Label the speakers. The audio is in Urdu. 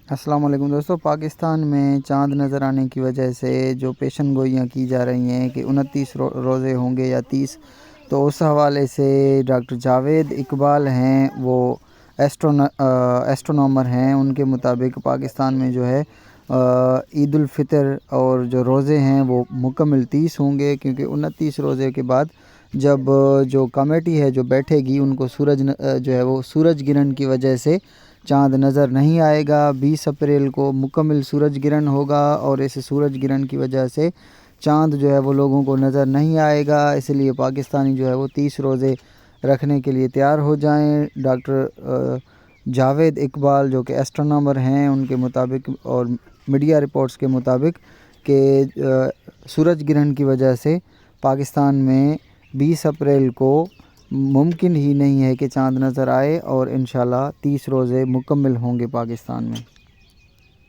Speaker 1: السلام علیکم دوستو، پاکستان میں چاند نظر آنے کی وجہ سے جو پیشن گوئیاں کی جا رہی ہیں کہ 29 روزے ہوں گے یا 30، تو اس حوالے سے ڈاکٹر جاوید اقبال ہیں، وہ ایسٹرونامر ہیں، ان کے مطابق پاکستان میں جو ہے عید الفطر اور جو روزے ہیں وہ مکمل 30 ہوں گے، کیونکہ 29 روزے کے بعد جب جو کمیٹی ہے جو بیٹھے گی ان کو جو ہے وہ سورج گرہن کی وجہ سے چاند نظر نہیں آئے گا۔ 20 اپریل کو مکمل سورج گرہن ہوگا اور اس سورج گرہن کی وجہ سے چاند جو ہے وہ لوگوں کو نظر نہیں آئے گا، اس لیے پاکستانی جو ہے وہ 30 روزے رکھنے کے لیے تیار ہو جائیں۔ ڈاکٹر جاوید اقبال جو کہ ایسٹرونامر ہیں، ان کے مطابق اور میڈیا رپورٹس کے مطابق کہ سورج گرہن کی وجہ سے پاکستان میں 20 اپریل کو ممکن ہی نہیں ہے کہ چاند نظر آئے، اور انشاءاللہ 30 روزے مکمل ہوں گے پاکستان میں۔